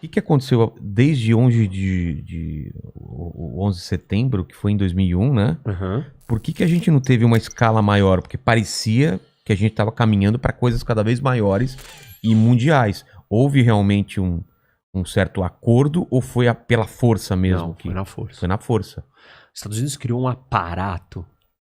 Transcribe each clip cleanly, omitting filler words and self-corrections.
que aconteceu desde 11 de setembro, que foi em 2001, né? Uhum. Por que a gente não teve uma escala maior? Porque parecia que a gente estava caminhando para coisas cada vez maiores e mundiais. Houve realmente um certo acordo ou foi pela força mesmo? Não, foi na força. Foi na força. Os Estados Unidos criou um aparato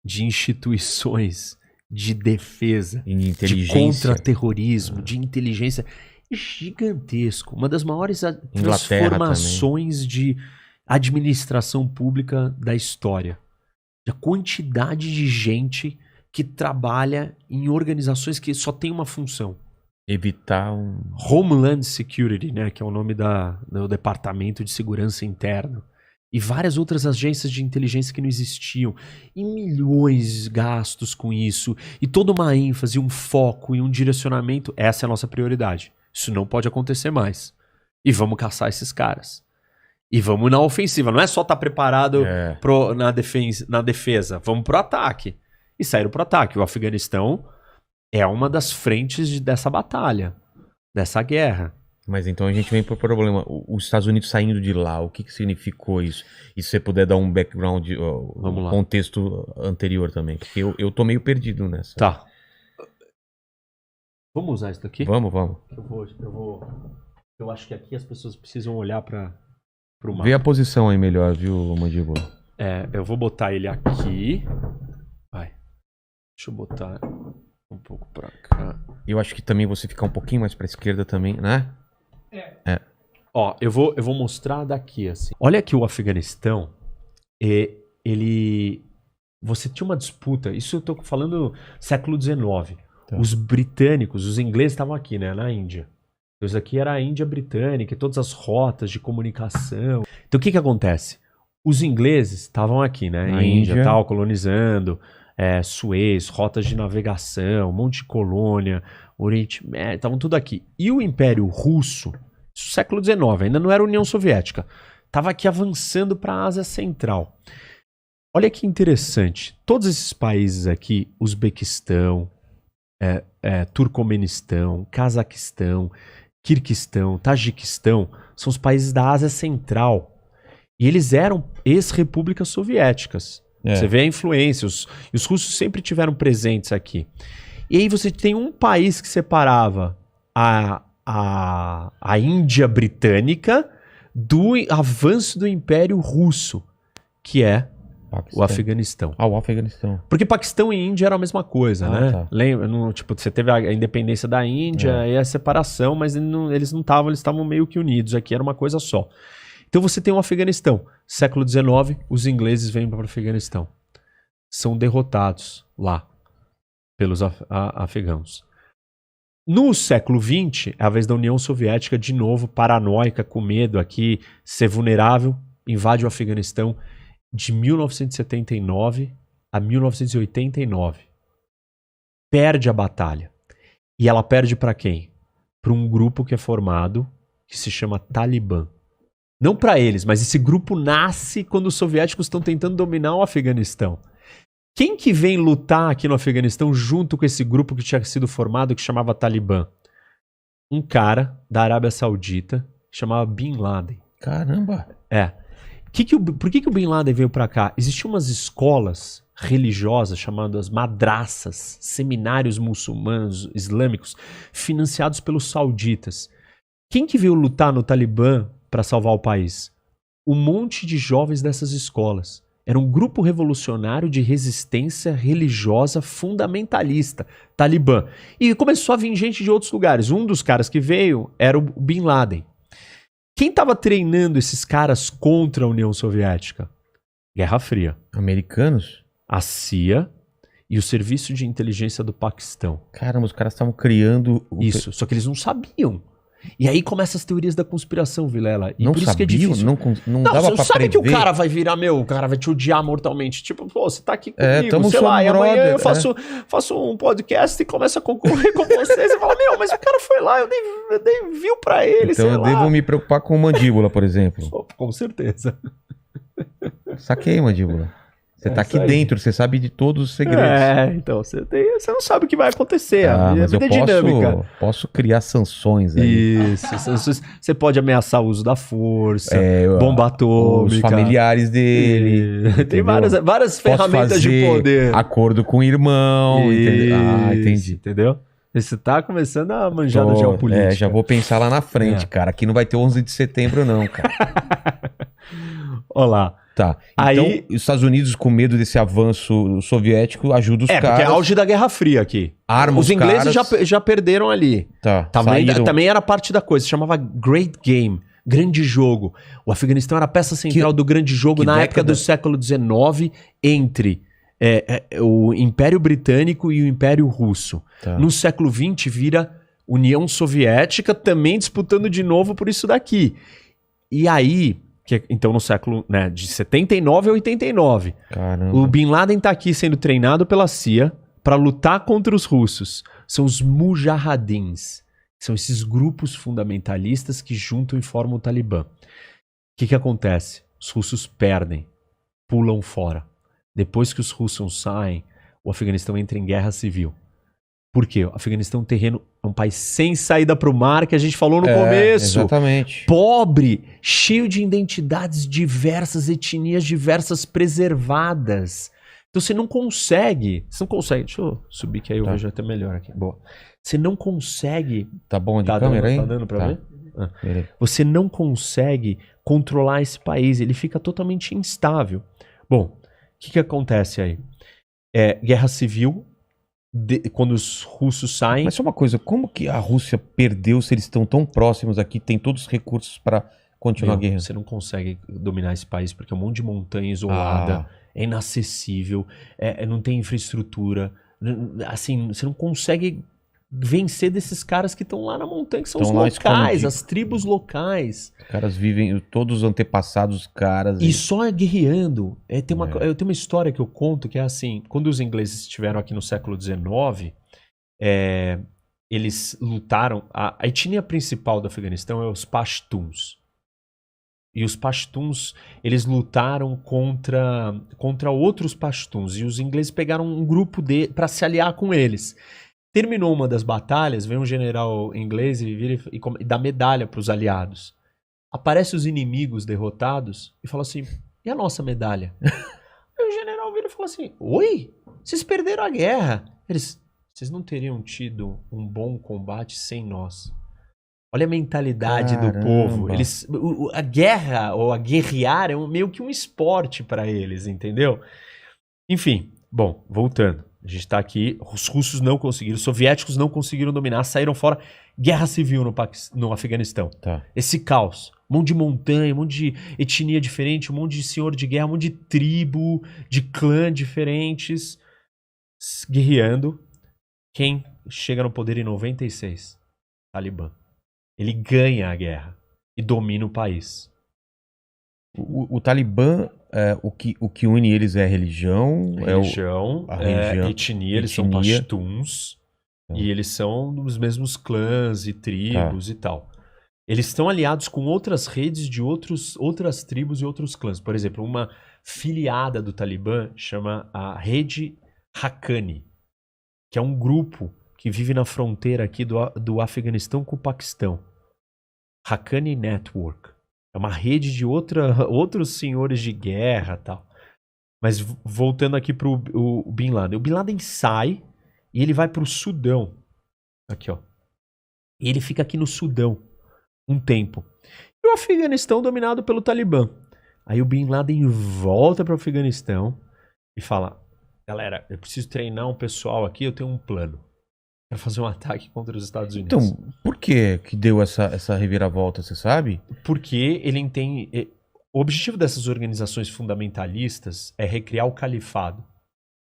de instituições de defesa, E de de inteligência. contra-terrorismo, de inteligência gigantesco. Uma das maiores Inglaterra transformações de administração pública da história. A quantidade de gente que trabalha em organizações que só tem uma função. Evitar um... Homeland Security, né, que é o nome do Departamento de Segurança Interna. E várias outras agências de inteligência que não existiam. E milhões gastos com isso. E toda uma ênfase, um foco e um direcionamento. Essa é a nossa prioridade. Isso não pode acontecer mais. E vamos caçar esses caras. E vamos na ofensiva. Não é só estar preparado na defesa. Vamos pro ataque. E saíram pro ataque. O Afeganistão é uma das frentes dessa batalha. Dessa guerra. Mas então a gente vem pro problema. Os Estados Unidos saindo de lá, o que significou isso? E se você puder dar um background, Vamos lá. contexto anterior também. Porque eu tô meio perdido nessa. Tá. Vamos usar isso daqui? Vamos. Eu acho que aqui as pessoas precisam olhar pro mapa. Vê a posição aí melhor, viu, Mandíbula? Eu vou botar ele aqui. Vai. Deixa eu botar um pouco pra cá. Eu acho que também você ficar um pouquinho mais pra esquerda também, né? Ó, eu vou mostrar daqui, assim. Olha aqui o Afeganistão. Você tinha uma disputa, isso eu tô falando século XIX. Tá. Os britânicos, os ingleses estavam aqui, né, na Índia. Isso aqui era a Índia britânica, e todas as rotas de comunicação. Então o que acontece? Os ingleses estavam aqui, né, Na Índia, Índia. tal, colonizando, Suez, rotas de navegação, um monte de colônia, Oriente Médio, estavam tudo aqui. E o Império Russo, isso século XIX, ainda não era União Soviética, estava aqui avançando para a Ásia Central. Olha que interessante, todos esses países aqui, Uzbequistão, Turcomenistão, Cazaquistão, Quirguistão, Tajiquistão, são os países da Ásia Central. E eles eram ex-repúblicas soviéticas. Você vê a influência, os russos sempre tiveram presentes aqui. E aí você tem um país que separava a Índia britânica do avanço do Império Russo, que é o Afeganistão. O Afeganistão. Porque Paquistão e Índia era a mesma coisa, né? Tá. Lembra? Você teve a independência da Índia e a separação, mas eles não estavam, eles estavam meio que unidos. Aqui era uma coisa só. Então você tem o Afeganistão. Século XIX, os ingleses vêm para o Afeganistão. São derrotados lá pelos afegãos. No século XX, é a vez da União Soviética, de novo, paranoica, com medo aqui, ser vulnerável, invade o Afeganistão de 1979 a 1989. Perde a batalha. E ela perde para quem? Para um grupo que é formado, que se chama Talibã. Não para eles, mas esse grupo nasce quando os soviéticos estão tentando dominar o Afeganistão. Quem que vem lutar aqui no Afeganistão junto com esse grupo que tinha sido formado, que chamava Talibã? Um cara da Arábia Saudita, que chamava Bin Laden. Caramba! Por que o Bin Laden veio para cá? Existiam umas escolas religiosas chamadas madraças, seminários muçulmanos, islâmicos, financiados pelos sauditas. Quem que veio lutar no Talibã para salvar o país? Um monte de jovens dessas escolas. Era um grupo revolucionário de resistência religiosa fundamentalista, Talibã. E começou a vir gente de outros lugares. Um dos caras que veio era o Bin Laden. Quem estava treinando esses caras contra a União Soviética? Guerra Fria. Americanos? A CIA e o Serviço de Inteligência do Paquistão. Caramba, os caras estavam criando... Isso, só que eles não sabiam. E aí começam as teorias da conspiração, Vilela. E não por isso sabiam? que é difícil. Não dava você pra sabe prever? que o cara vai virar o cara vai te odiar mortalmente. Tipo, pô, você tá aqui comigo, tamo sei lá, e amanhã brother, eu faço um podcast e começo a concorrer com vocês e fala, mas o cara foi lá, eu dei view pra ele, então eu devo me preocupar com o Mandíbula, por exemplo. Com certeza. Saquei, Mandíbula. Você tá aqui isso aí. dentro, você sabe de todos os segredos. Então, você não sabe o que vai acontecer. A Mas eu vida é dinâmica. posso criar sanções aí. Isso. Você pode ameaçar o uso da força, bomba atômica. Os familiares dele. Tem entendeu? várias Posso ferramentas de fazer poder. acordo com o irmão. Entendeu? Isso, entendeu? Você tá começando a manjar da geopolítica. Já vou pensar lá na frente, cara. Aqui não vai ter 11 de setembro, não, cara. Olha lá. Tá. Então, os Estados Unidos, com medo desse avanço soviético, ajuda os caras. Porque é auge da Guerra Fria aqui. Arma os ingleses já perderam ali. Tá. Também era parte da coisa. Se chamava Great Game. Grande jogo. O Afeganistão era a peça central do grande jogo na época do século XIX entre o Império Britânico e o Império Russo. Tá. No século XX vira União Soviética também disputando de novo por isso daqui. E aí... então no século de 79 a 89, Caramba. o Bin Laden tá aqui sendo treinado pela CIA para lutar contra os russos. São os Mujahadins. São esses grupos fundamentalistas que juntam e formam o Talibã. O que acontece? Os russos perdem, pulam fora. Depois que os russos saem, o Afeganistão entra em guerra civil. Por quê? O Afeganistão é um país sem saída para o mar, que a gente falou no começo. Exatamente. Pobre, cheio de identidades diversas, etnias diversas preservadas. Então você não consegue. Deixa eu subir que aí eu vejo até melhor aqui. Boa. Você não consegue. Tá bom de câmera aí? Tá dando para ver? Você não consegue controlar esse país. Ele fica totalmente instável. Bom, o que acontece aí? Guerra civil. Quando os russos saem... Mas só uma coisa, como que a Rússia perdeu se eles estão tão próximos aqui, tem todos os recursos para continuar a guerra? Você não consegue dominar esse país porque é um monte de montanha isolada, é inacessível, não tem infraestrutura, assim, você não consegue vencer desses caras que estão lá na montanha, que são os locais, as tribos locais. Os caras vivem, todos os antepassados dos caras. E só guerreando. Eu tenho uma história que eu conto que é assim, quando os ingleses estiveram aqui no século XIX, eles lutaram, a etnia principal do Afeganistão é os Pashtuns. E os Pashtuns, eles lutaram contra outros Pashtuns, e os ingleses pegaram um grupo para se aliar com eles. Terminou uma das batalhas, vem um general inglês e dá medalha para os aliados. Aparece os inimigos derrotados e fala assim, e a nossa medalha? Aí o general vira e fala assim, oi? Vocês perderam a guerra. Vocês não teriam tido um bom combate sem nós. Olha a mentalidade do povo. A guerra, ou a guerrear, é meio que um esporte para eles, entendeu? Enfim, bom, voltando. A gente tá aqui, os russos não conseguiram, os soviéticos não conseguiram dominar, saíram fora, guerra civil no Afeganistão. Tá. Esse caos, um monte de montanha, um monte de etnia diferente, um monte de senhor de guerra, um monte de tribo, de clã diferentes, guerreando. Quem chega no poder em 96? Talibã. Ele ganha a guerra e domina o país. O Talibã, o que une eles é a religião? Etnia, eles são pashtuns. E eles são dos mesmos clãs e tribos e tal. Eles estão aliados com outras redes de outras tribos e outros clãs. Por exemplo, uma filiada do Talibã chama a Rede Haqqani, que é um grupo que vive na fronteira aqui do Afeganistão com o Paquistão. Haqqani Network. É uma rede de outros senhores de guerra e tal. Mas voltando aqui pro o Bin Laden. O Bin Laden sai e ele vai pro Sudão. Aqui, ó. E ele fica aqui no Sudão um tempo. E o Afeganistão dominado pelo Talibã. Aí o Bin Laden volta pro Afeganistão e fala, galera, eu preciso treinar um pessoal aqui, eu tenho um plano. Para fazer um ataque contra os Estados Unidos. Então, por que deu essa reviravolta, você sabe? Porque ele entende... O objetivo dessas organizações fundamentalistas é recriar o califado. O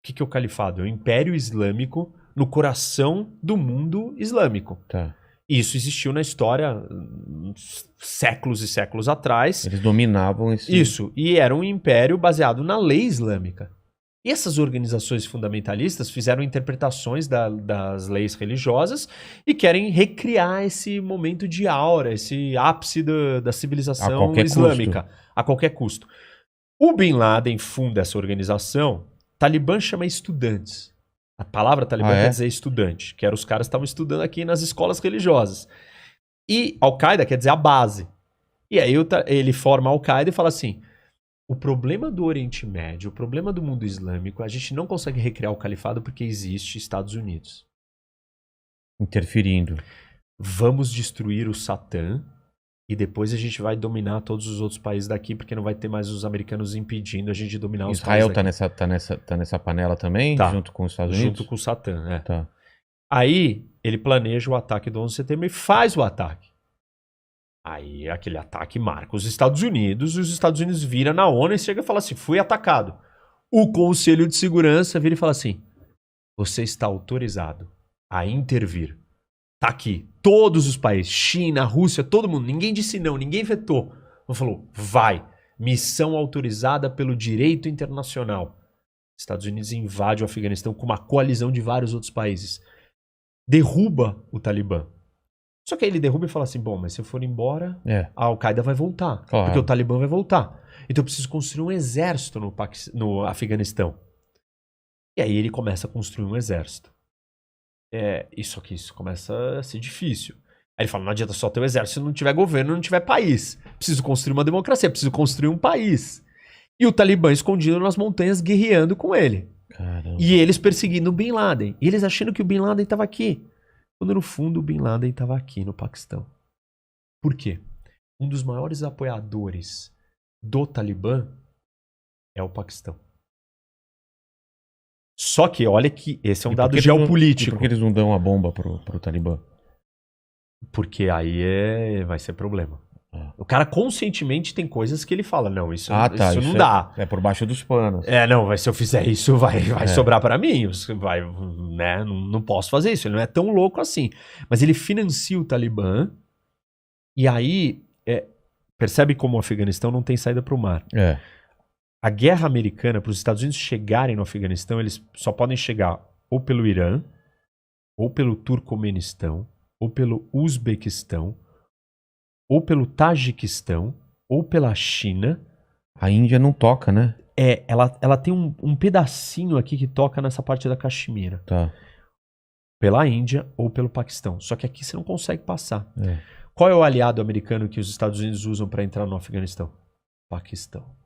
que é o califado? É o Império Islâmico no coração do mundo islâmico. Tá. Isso existiu na história séculos e séculos atrás. Eles dominavam esse... Isso. E era um império baseado na lei islâmica. E essas organizações fundamentalistas fizeram interpretações das leis religiosas e querem recriar esse momento de aura, esse ápice da civilização islâmica, a qualquer custo. O Bin Laden funda essa organização. Talibã chama estudantes. A palavra Talibã quer dizer estudante, que eram os caras que estavam estudando aqui nas escolas religiosas. E Al-Qaeda quer dizer a base. E aí ele forma a Al-Qaeda e fala assim, o problema do Oriente Médio, o problema do mundo islâmico, a gente não consegue recriar o califado porque existe Estados Unidos. Interferindo. Vamos destruir o Satã e depois a gente vai dominar todos os outros países daqui, porque não vai ter mais os americanos impedindo a gente de dominar os países daqui. Israel tá nessa panela também? Tá. Junto com os Estados Unidos? Junto com o Satã, né? Tá. Aí ele planeja o ataque do 11 de setembro e faz o ataque. Aí aquele ataque marca os Estados Unidos e os Estados Unidos vira na ONU e chega e fala assim, fui atacado. O Conselho de Segurança vira e fala assim, você está autorizado a intervir. Tá aqui, todos os países, China, Rússia, todo mundo, ninguém disse não, ninguém vetou. Falou, vai, missão autorizada pelo direito internacional. Estados Unidos invade o Afeganistão com uma coalizão de vários outros países. Derruba o Talibã. Só que aí ele derruba e fala assim, bom, mas se eu for embora, a Al-Qaeda vai voltar. Claro. Porque o Talibã vai voltar. Então eu preciso construir um exército no Afeganistão. E aí ele começa a construir um exército. Isso começa a ser difícil. Aí ele fala, não adianta só ter o exército se não tiver governo, não tiver país. Preciso construir uma democracia, preciso construir um país. E o Talibã escondido nas montanhas guerreando com ele. Caramba. E eles perseguindo o Bin Laden. E eles achando que o Bin Laden estava aqui. Quando no fundo o Bin Laden estava aqui no Paquistão. Por quê? Um dos maiores apoiadores do Talibã é o Paquistão. Só que olha que esse é um dado geopolítico. Por que eles não dão a bomba pro Talibã? Porque aí vai ser problema. O cara conscientemente tem coisas que ele fala, não, isso não dá. É por baixo dos panos. Não, se eu fizer isso vai sobrar pra mim. Vai, né, não posso fazer isso. Ele não é tão louco assim. Mas ele financia o Talibã e aí percebe como o Afeganistão não tem saída pro mar. A guerra americana, para os Estados Unidos chegarem no Afeganistão, eles só podem chegar ou pelo Irã, ou pelo Turcomenistão, ou pelo Uzbequistão, ou pelo Tajiquistão, ou pela China. A Índia não toca, né? Ela tem um pedacinho aqui que toca nessa parte da Caxemira. Tá. Pela Índia ou pelo Paquistão. Só que aqui você não consegue passar. Qual é o aliado americano que os Estados Unidos usam para entrar no Afeganistão? Paquistão.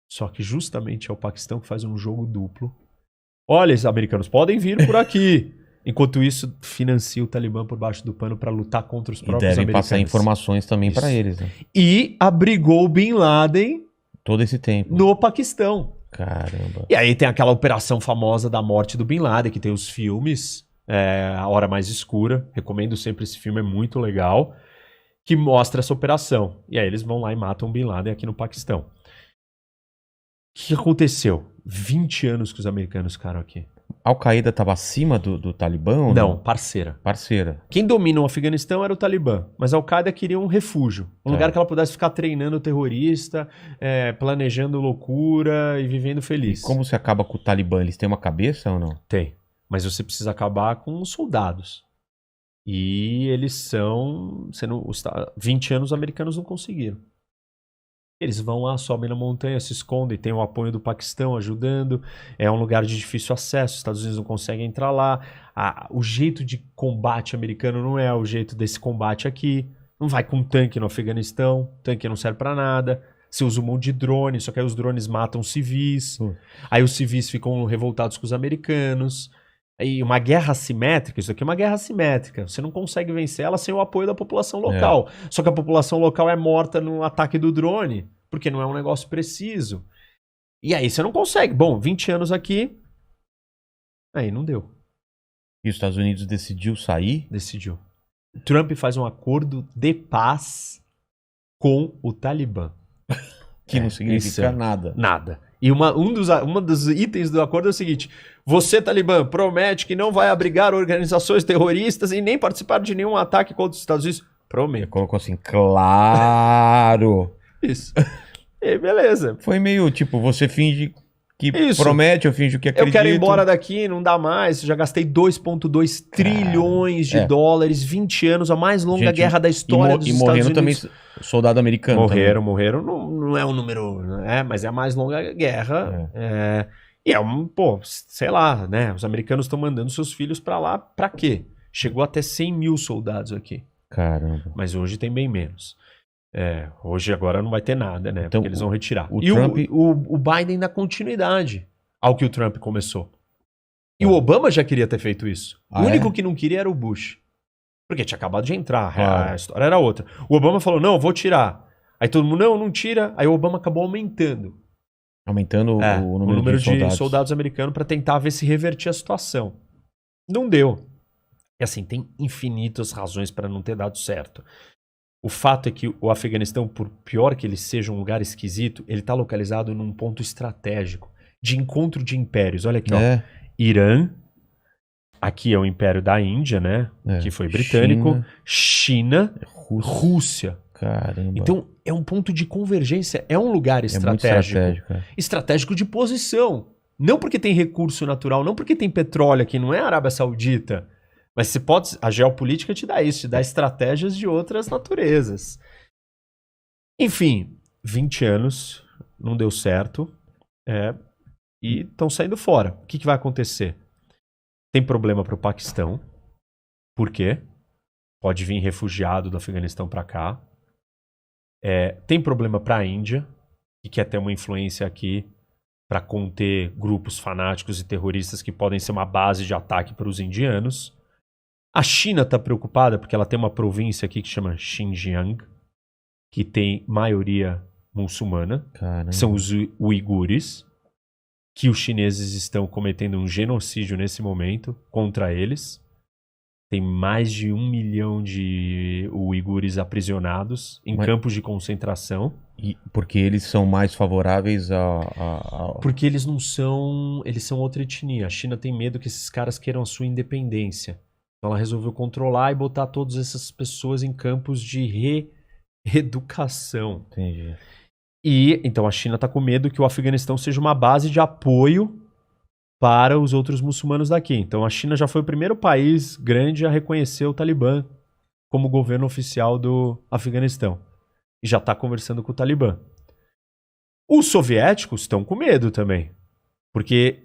Só que justamente é o Paquistão que faz um jogo duplo. Olha, os americanos podem vir por aqui. Enquanto isso, financia o Talibã por baixo do pano para lutar contra os próprios americanos. E devem passar informações também para eles. Né? E abrigou o Bin Laden todo esse tempo no Paquistão. Caramba. E aí tem aquela operação famosa da morte do Bin Laden, que tem os filmes, A Hora Mais Escura. Recomendo sempre esse filme, é muito legal. Que mostra essa operação. E aí eles vão lá e matam o Bin Laden aqui no Paquistão. O que aconteceu? 20 anos que os americanos ficaram aqui. A Al-Qaeda estava acima do Talibã? Ou não, parceira. Quem domina o Afeganistão era o Talibã, mas a Al-Qaeda queria um refúgio. Um lugar que ela pudesse ficar treinando terrorista, planejando loucura e vivendo feliz. E como se acaba com o Talibã? Eles têm uma cabeça ou não? Tem, mas você precisa acabar com os soldados. E eles são... 20 anos os americanos não conseguiram. Eles vão lá, sobem na montanha, se escondem, tem o apoio do Paquistão ajudando, é um lugar de difícil acesso, os Estados Unidos não conseguem entrar lá, o jeito de combate americano não é o jeito desse combate aqui, não vai com tanque no Afeganistão, tanque não serve pra nada, você usa um monte de drone, só que aí os drones matam civis, aí os civis ficam revoltados com os americanos, aí uma guerra assimétrica, isso aqui é uma guerra assimétrica, você não consegue vencer ela sem o apoio da população local. Só que a população local é morta no ataque do drone, porque não é um negócio preciso. E aí você não consegue. Bom, 20 anos aqui, aí não deu. E os Estados Unidos decidiu sair? Decidiu. Trump faz um acordo de paz com o Talibã. Que não significa nada. Nada. E um dos itens do acordo é o seguinte: você, Talibã, promete que não vai abrigar organizações terroristas e nem participar de nenhum ataque contra os Estados Unidos? Prometo. Ele colocou assim, claro. Isso. E beleza. Foi meio tipo, você finge que Isso. promete, eu finjo que acredito. Eu quero ir embora daqui, não dá mais. Já gastei 2,2 trilhões de dólares, 20 anos, a mais longa guerra da história dos Estados Unidos. E morrendo também soldado americano. Morreram. Não é um número, mas é a mais longa guerra. E sei lá, né? Os americanos estão mandando seus filhos pra lá pra quê? Chegou até 100 mil soldados aqui. Caramba. Mas hoje tem bem menos. Hoje agora não vai ter nada, né? Então, porque eles vão retirar. o E Trump... o Biden dá continuidade ao que o Trump começou. E o Obama já queria ter feito isso. O único que não queria era o Bush. Porque tinha acabado de entrar, a história era outra. O Obama falou, não, vou tirar. Aí todo mundo, não tira. Aí o Obama acabou aumentando. Aumentando o número de soldados americanos para tentar ver se revertia a situação. Não deu. E assim, tem infinitas razões para não ter dado certo. O fato é que o Afeganistão, por pior que ele seja um lugar esquisito, ele está localizado num ponto estratégico de encontro de impérios. Olha aqui, ó. Irã, aqui é o Império da Índia, né? Que foi britânico. China, Rússia. Caramba. Então, é um ponto de convergência, é um lugar estratégico. Muito estratégico. Estratégico de posição. Não porque tem recurso natural, não porque tem petróleo aqui, não é a Arábia Saudita. Mas você pode, a geopolítica te dá isso, te dá estratégias de outras naturezas. Enfim, 20 anos, não deu certo, e estão saindo fora. O que vai acontecer? Tem problema para o Paquistão. Por quê? Pode vir refugiado do Afeganistão para cá. Tem problema para a Índia, que quer ter uma influência aqui para conter grupos fanáticos e terroristas que podem ser uma base de ataque para os indianos. A China está preocupada porque ela tem uma província aqui que chama Xinjiang, que tem maioria muçulmana. Caramba. São os uigures, que os chineses estão cometendo um genocídio nesse momento contra eles. Tem mais de 1 milhão de uigures aprisionados em campos de concentração. E porque eles são mais favoráveis Porque eles não são... Eles são outra etnia. A China tem medo que esses caras queiram a sua independência. Então ela resolveu controlar e botar todas essas pessoas em campos de reeducação. Entendi. E então a China está com medo que o Afeganistão seja uma base de apoio para os outros muçulmanos daqui. Então a China já foi o primeiro país grande a reconhecer o Talibã como governo oficial do Afeganistão. E já está conversando com o Talibã. Os soviéticos estão com medo também. Porque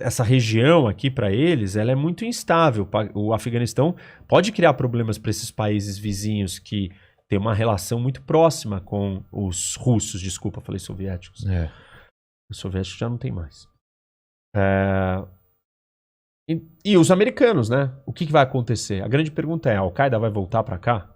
essa região aqui, para eles, ela é muito instável. O Afeganistão pode criar problemas para esses países vizinhos que têm uma relação muito próxima com os russos. Desculpa, falei soviéticos. Os soviéticos já não tem mais. E os americanos, né? O que vai acontecer? A grande pergunta é, a Al-Qaeda vai voltar para cá?